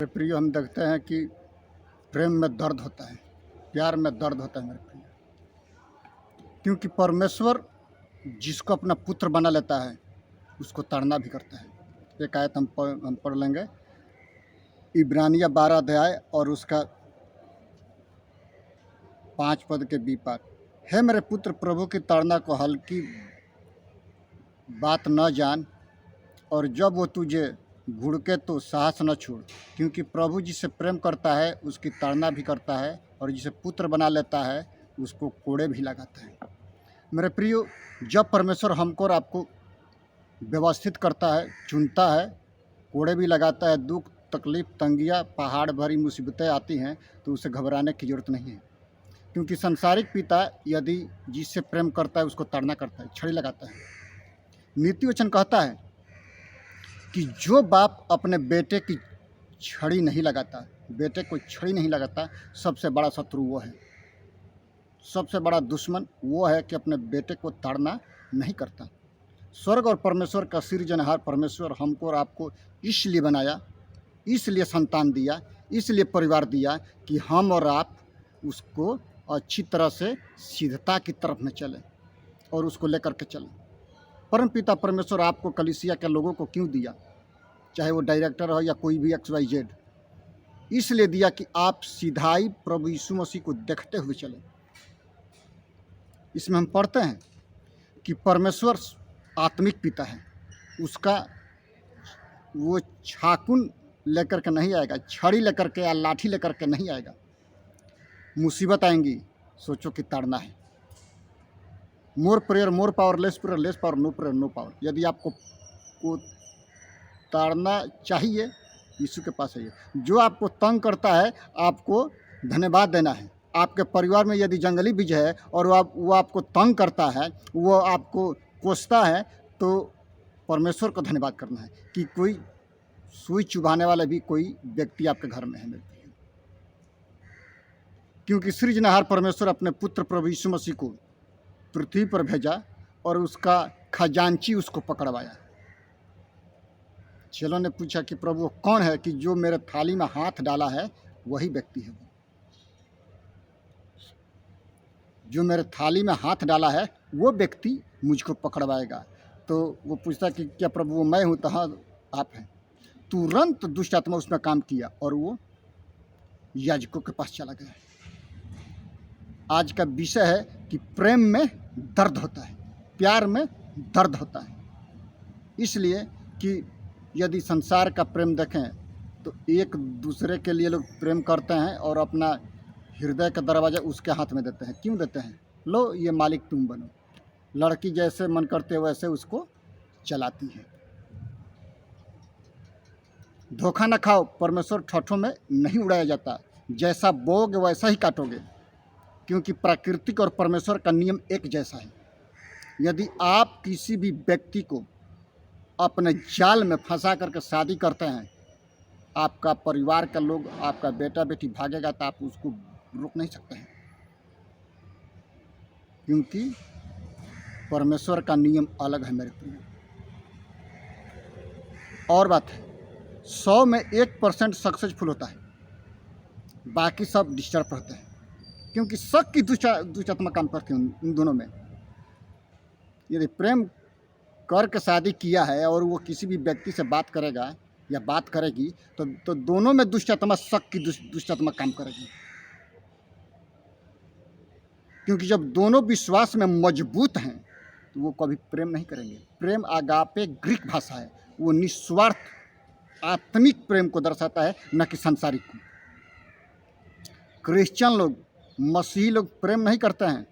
प्रिय, हम देखते हैं कि प्रेम में दर्द होता है, प्यार में दर्द होता है मेरे प्रिय। क्योंकि परमेश्वर जिसको अपना पुत्र बना लेता है उसको ताड़ना भी करता है। एक आयत हम पढ़ लेंगे, इब्रानिया 12 अध्याय और उसका 5 पद के बी पार। हे मेरे पुत्र, प्रभु की ताड़ना को हल्की बात न जान, और जब वो तुझे घुड़के तो साहस न छोड़, क्योंकि प्रभु जिसे प्रेम करता है उसकी ताड़ना भी करता है, और जिसे पुत्र बना लेता है उसको कोड़े भी लगाता है। मेरे प्रियो, जब परमेश्वर हमको और आपको व्यवस्थित करता है, चुनता है, कोड़े भी लगाता है, दुख तकलीफ तंगियाँ पहाड़ भरी मुसीबतें आती हैं, तो उसे घबराने की ज़रूरत नहीं है। क्योंकि संसारिक पिता यदि जिससे प्रेम करता है उसको ताड़ना करता है, छड़ी लगाता है। नीति वचन कहता है कि जो बाप अपने बेटे की छड़ी नहीं लगाता, बेटे को छड़ी नहीं लगाता, सबसे बड़ा शत्रु वो है, सबसे बड़ा दुश्मन वो है कि अपने बेटे को ताड़ना नहीं करता। स्वर्ग और परमेश्वर का सृजनहार परमेश्वर हमको और आपको इसलिए बनाया, इसलिए संतान दिया, इसलिए परिवार दिया कि हम और आप उसको अच्छी तरह से सिद्धता की तरफ में चलें और उसको लेकर के चलें। परम पिता परमेश्वर आपको कलीसिया के लोगों को क्यों दिया, चाहे वो डायरेक्टर हो या कोई भी XYZ, इसलिए दिया कि आप सीधाई प्रभु यीशु मसीह को देखते हुए चलें। इसमें हम पढ़ते हैं कि परमेश्वर आत्मिक पिता है, उसका वो छाकुन लेकर के नहीं आएगा, छड़ी लेकर के या लाठी लेकर के नहीं आएगा। मुसीबत आएंगी, सोचो कि ताड़ना है। More prayer more power, less prayer less power, no prayer no power. यदि आपको को ताड़ना चाहिए, यीशु के पास आइए। जो आपको तंग करता है आपको धन्यवाद देना है। आपके परिवार में यदि जंगली बीज है और वो आपको तंग करता है, वो आपको कोसता है, तो परमेश्वर को धन्यवाद करना है कि कोई सुई चुभाने वाला भी कोई व्यक्ति आपके घर में है। क्योंकि सृजनहार परमेश्वर अपने पुत्र प्रभु यीशु मसीह को पृथ्वी पर भेजा और उसका खजांची उसको पकड़वाया। चेलों ने पूछा कि प्रभु कौन है कि जो मेरे थाली में हाथ डाला है वही व्यक्ति है, जो मेरे थाली में हाथ डाला है वो व्यक्ति मुझको पकड़वाएगा। तो वो पूछता कि क्या प्रभु वो मैं हूँ? तो हाँ आप हैं। तुरंत दुष्ट आत्मा उसमें काम किया और वो याजकों के पास चला गया। आज का विषय है कि प्रेम में दर्द होता है, प्यार में दर्द होता है। इसलिए कि यदि संसार का प्रेम देखें तो एक दूसरे के लिए लोग प्रेम करते हैं और अपना हृदय का दरवाज़ा उसके हाथ में देते हैं। क्यों देते हैं? लो ये मालिक तुम बनो। लड़की जैसे मन करते वैसे उसको चलाती है। धोखा न खाओ, परमेश्वर ठोठों में नहीं उड़ाया जाता। जैसा बोओगे वैसा ही काटोगे, क्योंकि प्राकृतिक और परमेश्वर का नियम एक जैसा है। यदि आप किसी भी व्यक्ति को अपने जाल में फंसा करके शादी करते हैं, आपका परिवार का लोग, आपका बेटा बेटी भागेगा तो आप उसको रोक नहीं सकते हैं, क्योंकि परमेश्वर का नियम अलग है मेरे प्रिय। और बात है, 100 में 1% सक्सेसफुल होता है, बाकी सब डिस्टर्ब रहते हैं, क्योंकि शक की दुष्टात्मा काम करती है इन दोनों में। यदि प्रेम करके शादी किया है और वो किसी भी व्यक्ति से बात करेगा या बात करेगी तो दोनों में दुष्टात्मा, शक की दुष्टात्मा काम करेगी। क्योंकि जब दोनों विश्वास में मजबूत हैं तो वो कभी प्रेम नहीं करेंगे। प्रेम आगापे ग्रीक भाषा है, वो निस्वार्थ आत्मिक प्रेम को दर्शाता है, न कि सांसारिक को। क्रिश्चियन लोग, मसीही लोग प्रेम नहीं करते हैं।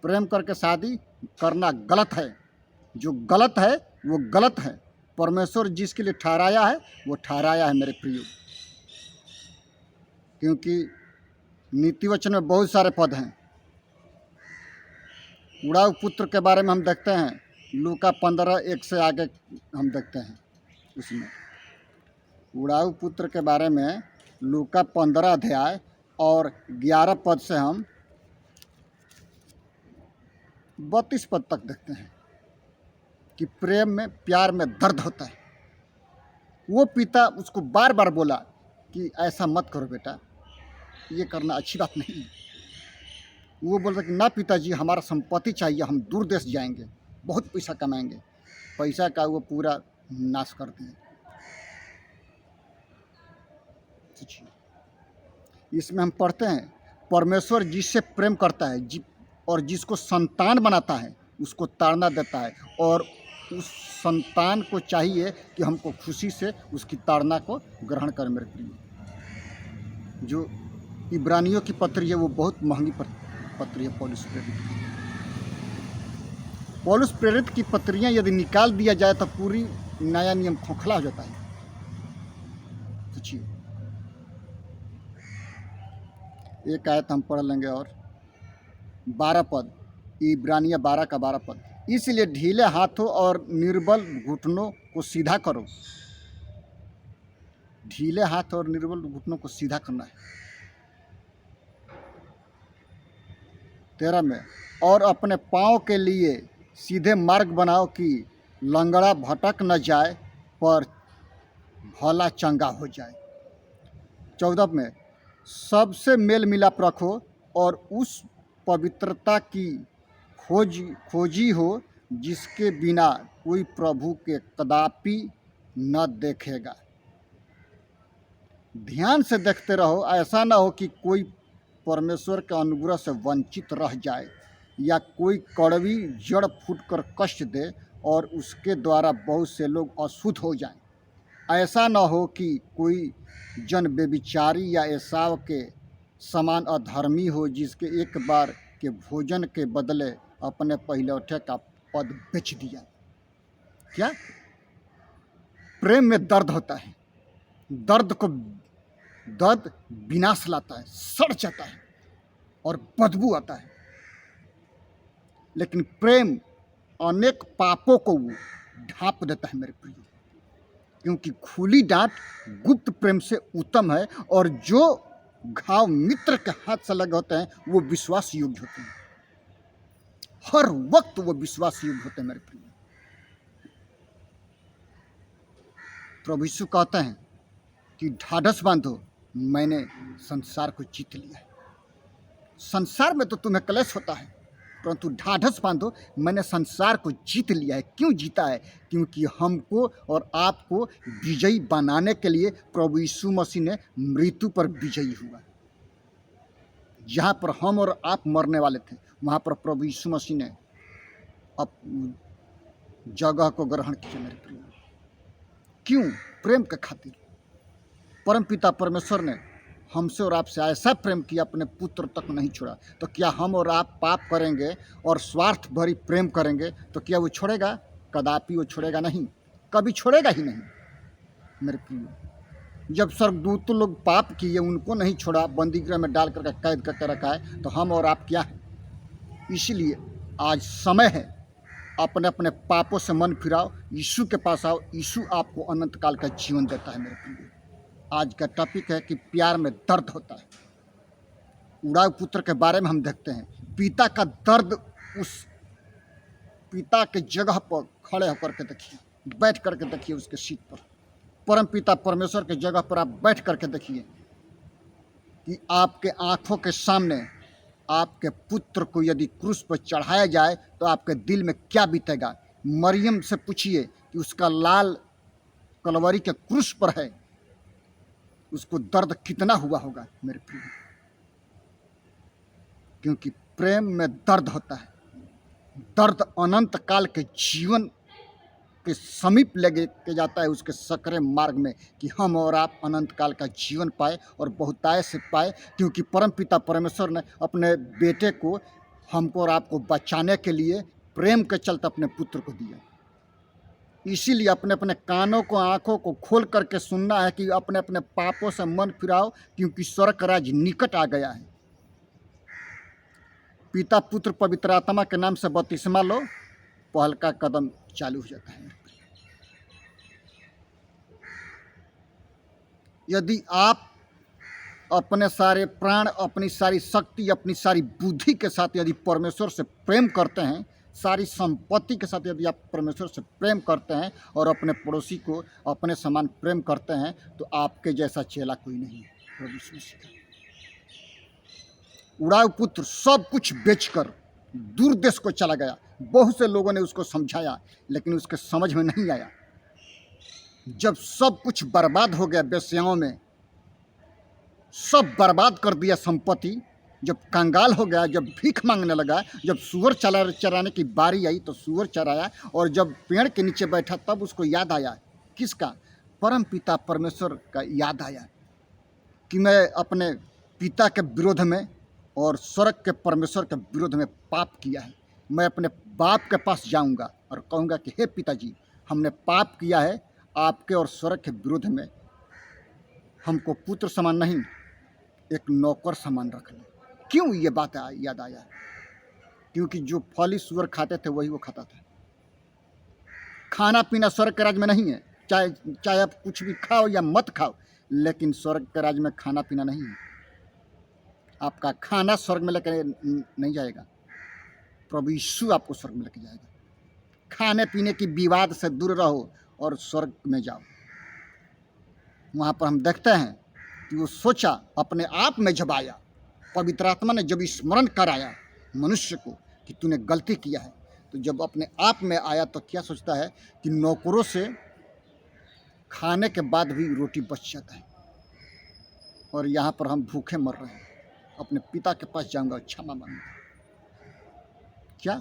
प्रेम करके शादी करना गलत है। जो गलत है वो गलत है। परमेश्वर जिसके लिए ठहराया है वो ठहराया है मेरे प्रियो। क्योंकि नीति वचन में बहुत सारे पद हैं। उड़ाऊ पुत्र के बारे में हम देखते हैं, लूका 15:1 से आगे हम देखते हैं। उसमें उड़ाऊ पुत्र के बारे में लूका 15 अध्याय और 11 पद से हम 32 पद तक देखते हैं कि प्रेम में, प्यार में दर्द होता है। वो पिता उसको बार बार बोला कि ऐसा मत करो बेटा, ये करना अच्छी बात नहीं। वो बोलता कि ना पिताजी, हमारा संपत्ति चाहिए, हम दूर देश जाएंगे, बहुत पैसा कमाएंगे। पैसा का वो पूरा नाश कर दिया। इसमें हम पढ़ते हैं, परमेश्वर जिससे प्रेम करता है और जिसको संतान बनाता है उसको ताड़ना देता है, और उस संतान को चाहिए कि हमको खुशी से उसकी ताड़ना को ग्रहण करें। मेरे प्रिय, जो इब्रानियों की पत्री है वो बहुत महंगी पत्री है। पौलुस प्रेरित की पत्रियां यदि निकाल दिया जाए तो पूरी नया नियम खोखला हो जाता है। सोचिए, एक आयत हम पढ़ लेंगे और 12 पद, इब्रानिया 12 का 12 पद। इसलिए ढीले हाथों और निर्बल घुटनों को सीधा करो। ढीले हाथ और निर्बल घुटनों को सीधा करना है। 13 में, और अपने पाँव के लिए सीधे मार्ग बनाओ कि लंगड़ा भटक न जाए पर भला चंगा हो जाए। 14 में, सबसे मेल मिलाप रखो और उस पवित्रता की खोजी हो जिसके बिना कोई प्रभु के कदापि न देखेगा। ध्यान से देखते रहो, ऐसा ना हो कि कोई परमेश्वर के अनुग्रह से वंचित रह जाए या कोई कड़वी जड़ फूटकर कष्ट दे और उसके द्वारा बहुत से लोग अशुद्ध हो जाएं। ऐसा न हो कि कोई जन बेविचारी या एसाव के समान अधर्मी हो, जिसके एक बार के भोजन के बदले अपने पहिलौठे का पद बेच दिया। क्या? प्रेम में दर्द होता है, दर्द विनाश लाता है, सड़ जाता है और बदबू आता है। लेकिन प्रेम अनेक पापों को वो ढांप देता है मेरे प्रिय, क्योंकि खुली डांट गुप्त प्रेम से उत्तम है, और जो घाव मित्र के हाथ से लगे होते हैं वो विश्वास योग्य होते हैं। हर वक्त वो विश्वास योग्य होते हैं मेरे प्रिय। प्रभु यीशु कहते हैं कि ढाढ़स बांधो, मैंने संसार को जीत लिया है। संसार में तो तुम्हें क्लेश होता है, परंतु ढाढ़स बांधो, मैंने संसार को जीत लिया है। क्यों जीता है? क्योंकि हमको और आपको विजयी बनाने के लिए प्रभु यीशु मसीह ने मृत्यु पर विजयी हुआ। जहाँ पर हम और आप मरने वाले थे, वहाँ पर प्रभु यीशु मसीह ने जगह को ग्रहण किया मेरे प्रिय। क्यों? प्रेम के खातिर। परमपिता परमेश्वर ने हमसे और आपसे ऐसा प्रेम किया, अपने पुत्र तक नहीं छोड़ा। तो क्या हम और आप पाप करेंगे और स्वार्थ भरी प्रेम करेंगे तो क्या वो छोड़ेगा? कदापि वो छोड़ेगा नहीं, कभी छोड़ेगा ही नहीं मेरे प्रिय। जब स्वर्गदूत लोग पाप किए, उनको नहीं छोड़ा, बंदीगृह में डाल करके कैद करके रखा है, तो हम और आप क्या हैं? इसीलिए आज समय है, अपने अपने पापों से मन फिराओ, यीशु के पास आओ। यीशु आपको अनंत काल का जीवन देता है मेरे प्रिय। आज का टॉपिक है कि प्यार में दर्द होता है। उड़ाऊ पुत्र के बारे में हम देखते हैं, पिता का दर्द। उस पिता के जगह पर खड़े होकर के देखिए, बैठ करके देखिए उसके सीट पर। परम पिता परमेश्वर के जगह पर आप बैठ करके देखिए कि आपके आंखों के सामने आपके पुत्र को यदि क्रूस पर चढ़ाया जाए तो आपके दिल में क्या बीतेगा। मरियम से पूछिए कि उसका लाल कलवरी के क्रूस पर है, उसको दर्द कितना हुआ होगा मेरे प्रिय। क्योंकि प्रेम में दर्द होता है। दर्द अनंत काल के जीवन के समीप लेके के जाता है, उसके सकरे मार्ग में, कि हम और आप अनंत काल का जीवन पाए और बहुतायत से पाए। क्योंकि परम पिता परमेश्वर ने अपने बेटे को हमको और आपको बचाने के लिए प्रेम के चलते अपने पुत्र को दिया। इसीलिए अपने अपने कानों को, आंखों को खोल करके सुनना है कि अपने अपने पापों से मन फिराओ, क्योंकि स्वर्ग राज्य निकट आ गया है। पिता पुत्र पवित्र आत्मा के नाम से बपतिस्मा लो, पहल का कदम चालू हो जाता है। यदि आप अपने सारे प्राण, अपनी सारी शक्ति, अपनी सारी बुद्धि के साथ यदि परमेश्वर से प्रेम करते हैं, सारी संपत्ति के साथ यदि आप परमेश्वर से प्रेम करते हैं और अपने पड़ोसी को अपने समान प्रेम करते हैं, तो आपके जैसा चेला कोई नहीं है। प्रभु यीशु मसीह का उड़ाऊ पुत्र सब कुछ बेचकर दूर देश को चला गया। बहुत से लोगों ने उसको समझाया, लेकिन उसके समझ में नहीं आया। जब सब कुछ बर्बाद हो गया, वेश्याओं में सब बर्बाद कर दिया संपत्ति, जब कंगाल हो गया, जब भीख मांगने लगा, जब सूअर चराने की बारी आई तो सूअर चराया, और जब पेड़ के नीचे बैठा तब उसको याद आया, किसका? परम पिता परमेश्वर का याद आया कि मैं अपने पिता के विरोध में और स्वर्ग के परमेश्वर के विरोध में पाप किया है। मैं अपने बाप के पास जाऊंगा और कहूँगा कि हे पिताजी, हमने पाप किया है, आपके और स्वर्ग के विरोध में हमको पुत्र समान नहीं, एक नौकर समान रख ले। क्यों ये बात याद आया? क्योंकि जो फली सूअर खाते थे वही वो खाता था। खाना पीना स्वर्ग के राज्य में नहीं है, चाहे आप कुछ भी खाओ या मत खाओ, लेकिन स्वर्ग के राज्य में खाना पीना नहीं है। आपका खाना स्वर्ग में लेकर नहीं जाएगा, प्रभु यीशु आपको स्वर्ग में लेकर जाएगा। खाने पीने की विवाद से दूर रहो और स्वर्ग में जाओ। वहाँ पर हम देखते हैं कि वो सोचा, अपने आप में जब आया, पवित्र आत्मा ने जब स्मरण कराया मनुष्य को कि तूने गलती किया है, तो जब अपने आप में आया तो क्या सोचता है कि नौकरों से खाने के बाद भी रोटी बच जाता है, और यहाँ पर हम भूखे मर रहे हैं। अपने पिता के पास जाऊंगा, क्षमा मांगूंगा। क्या?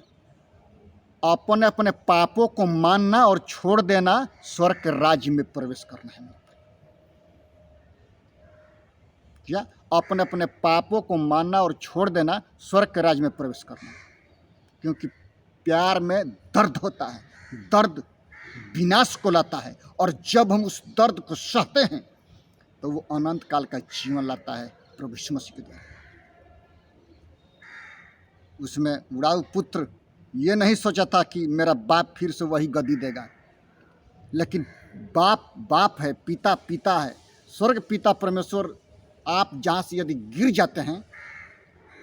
अपने अपने पापों को मानना और छोड़ देना स्वर्ग के राज्य में प्रवेश करना है। क्या? अपने अपने पापों को मानना और छोड़ देना स्वर्ग के राज्य में प्रवेश करना। क्योंकि प्यार में दर्द होता है, दर्द विनाश को लाता है, और जब हम उस दर्द को सहते हैं तो वो अनंत काल का जीवन लाता है प्रभु यीशु मसीह के द्वारा। उसमें उड़ाऊ पुत्र ये नहीं सोचा था कि मेरा बाप फिर से वही गद्दी देगा, लेकिन बाप बाप है, पिता पिता है। स्वर्ग पिता परमेश्वर, आप जहाँ से यदि गिर जाते हैं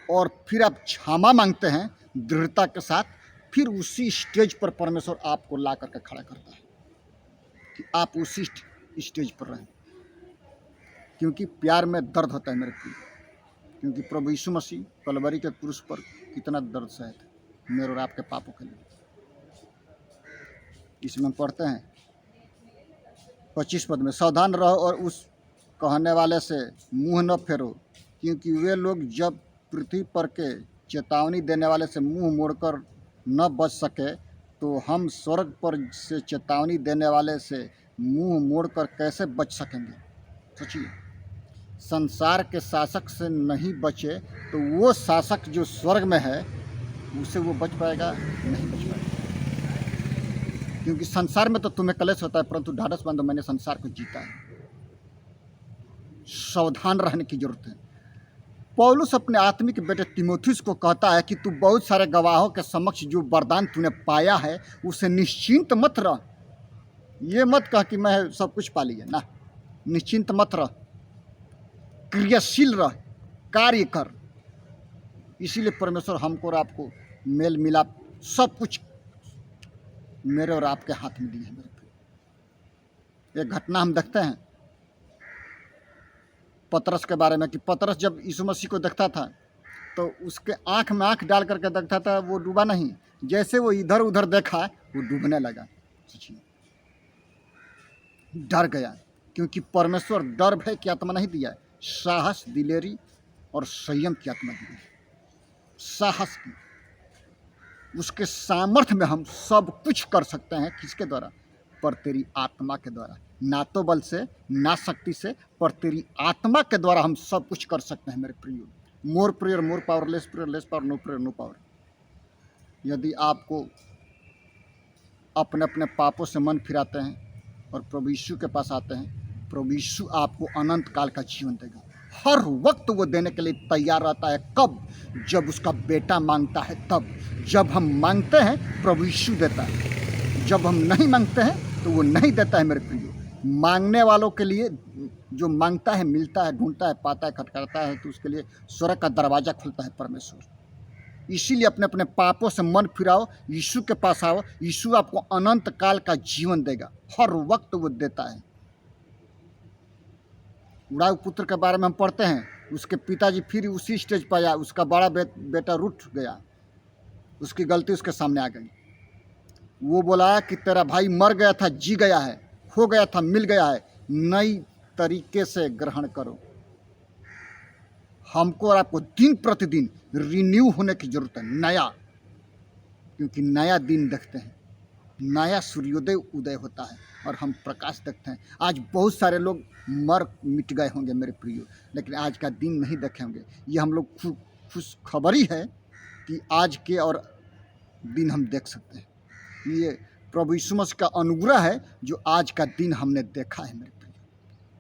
और फिर आप क्षमा मांगते हैं दृढ़ता के साथ, फिर उसी स्टेज पर परमेश्वर आपको ला करके खड़ा करता है कि आप उसी स्टेज पर रहें। क्योंकि प्यार में दर्द होता है मेरे प्रिय। क्योंकि प्रभु यीशु मसीह कलवरी के क्रूस पर कितना दर्द सहे थे मेरे और आपके पापों के लिए। इसमें पढ़ते हैं 25 पद में, सावधान रहो और उस कहने वाले से मुंह न फेरो, क्योंकि वे लोग जब पृथ्वी पर के चेतावनी देने वाले से मुंह मोड़कर न बच सके, तो हम स्वर्ग पर से चेतावनी देने वाले से मुंह मोड़कर कैसे बच सकेंगे? सोचिए, संसार के शासक से नहीं बचे तो वो शासक जो स्वर्ग में है उससे वो बच पाएगा? नहीं बच पाएगा। क्योंकि संसार में तो तुम्हें कलेश होता है, परंतु ढाढ़स बांधो, मैंने संसार को जीता है। सावधान रहने की जरूरत है। पौलुस अपने आत्मिक बेटे तीमुथियुस को कहता है कि तू बहुत सारे गवाहों के समक्ष जो वरदान तूने पाया है उसे निश्चिंत मत रह। ये मत कह कि मैं सब कुछ पा लिया ना, निश्चिंत मत रह, क्रियाशील रह, कार्य कर। इसीलिए परमेश्वर हमको और आपको मेल मिलाप सब कुछ मेरे और आपके हाथ में दी है। मेरे एक घटना हम देखते हैं पतरस के बारे में कि पतरस जब यीशु मसीह को देखता था तो उसके आंख में आंख डाल करके देखता था, वो डूबा नहीं। जैसे वो इधर उधर देखा वो डूबने लगा। सोचिए, डर गया। क्योंकि परमेश्वर डर भय की आत्मा नहीं दिया है, साहस, दिलेरी और संयम की आत्मा दी है। साहस की, उसके सामर्थ्य में हम सब कुछ कर सकते हैं। किसके द्वारा? पर तेरी आत्मा के द्वारा। ना तो बल से ना शक्ति से, पर तेरी आत्मा के द्वारा हम सब कुछ कर सकते हैं। मेरे प्रियो, more prayer more power, less prayer less power, no prayer no power. यदि आपको अपने अपने पापों से मन फिराते हैं और प्रभु यीशु के पास आते हैं, प्रभु यीशु आपको अनंत काल का जीवन देगा। हर वक्त वो देने के लिए तैयार रहता है। कब? जब उसका बेटा मांगता है तब। जब हम मांगते हैं प्रभु यीशु देता है, जब हम नहीं मांगते हैं तो वो नहीं देता है। मेरे प्रियो, मांगने वालों के लिए जो मांगता है मिलता है, ढूंढता है पाता है, खटखटाता है, तो उसके लिए स्वर्ग का दरवाजा खुलता है परमेश्वर। इसीलिए अपने अपने पापों से मन फिराओ, यीशु के पास आओ। यीशु आपको अनंत काल का जीवन देगा, हर वक्त वो देता है। उड़ाऊ पुत्र के बारे में हम पढ़ते हैं, उसके पिताजी फिर उसी स्टेज पर आया, उसका बड़ा बेटा रूठ गया, उसकी गलती उसके सामने आ गई। वो बोला कि तेरा भाई मर गया था, जी गया है, हो गया था, मिल गया है, नई तरीके से ग्रहण करो। हमको और आपको दिन प्रतिदिन रिन्यू होने की जरूरत है, नया, क्योंकि नया दिन देखते हैं, नया सूर्योदय उदय होता है और हम प्रकाश देखते हैं। आज बहुत सारे लोग मर मिट गए होंगे मेरे प्रियो, लेकिन आज का दिन नहीं देखे होंगे। ये हम लोग खुश खबरी है कि आज के और दिन हम देख सकते हैं। ये प्रभु यीशु मसीह का अनुग्रह है जो आज का दिन हमने देखा है मेरे प्रियो।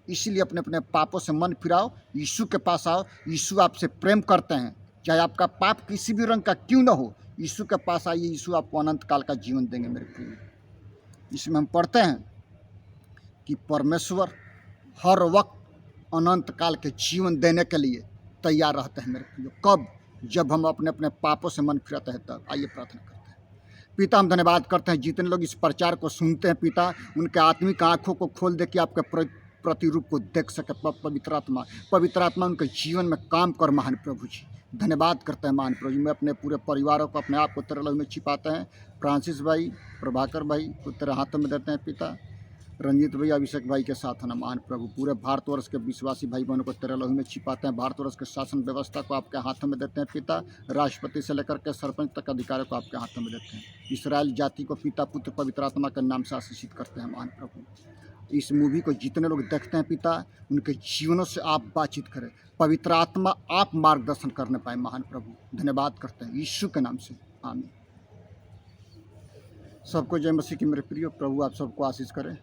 इसीलिए अपने अपने पापों से मन फिराओ, यीशु के पास आओ। यीशु आपसे प्रेम करते हैं, चाहे आपका पाप किसी भी रंग का क्यों ना हो, यीशु के पास आइए, यीशु आपको अनंत काल का जीवन देंगे मेरे प्रियो। इसमें हम पढ़ते हैं कि परमेश्वर हर वक्त अनंत काल के जीवन देने के लिए तैयार रहते हैं मेरे प्रियो। कब? जब हम अपने अपने पापों से मन फिराते हैं तब। आइए प्रार्थना करते हैं। पिता, हम धन्यवाद करते हैं जितने लोग इस प्रचार को सुनते हैं पिता, उनके आत्मिक आँखों को खोल दे कि आपके प्रतिरूप को देख सके। पवित्र आत्मा उनके जीवन में काम कर महान प्रभु जी। धन्यवाद करते हैं महान प्रभु जी। मैं अपने पूरे परिवारों को, अपने आप को तेरे लहू में छिपाते हैं। फ्रांसिस भाई, प्रभाकर भाई को तेरे हाथों में देते हैं पिता। रंजीत भाई, अभिषेक भाई के साथ है ना महान प्रभु, पूरे भारतवर्ष के विश्वासी भाई बहनों को तेरे लहू में छिपाते हैं। भारतवर्ष के शासन व्यवस्था को आपके हाथों में देते हैं पिता। राष्ट्रपति से लेकर के सरपंच तक अधिकारियों को आपके हाथों में देते हैं। इस्राएल जाति को पिता, पुत्र, पवित्र आत्मा के नाम से आशीषित करते हैं महान प्रभु। इस मूवी को जितने लोग देखते हैं पिता, उनके जीवनों से आप बातचीत करें, पवित्र आत्मा आप मार्गदर्शन करने पाए महान प्रभु। धन्यवाद करते हैं यीशु के नाम से, आमीन। सबको जय मसीह की मेरे प्रिय। प्रभु आप सबको आशीष करें।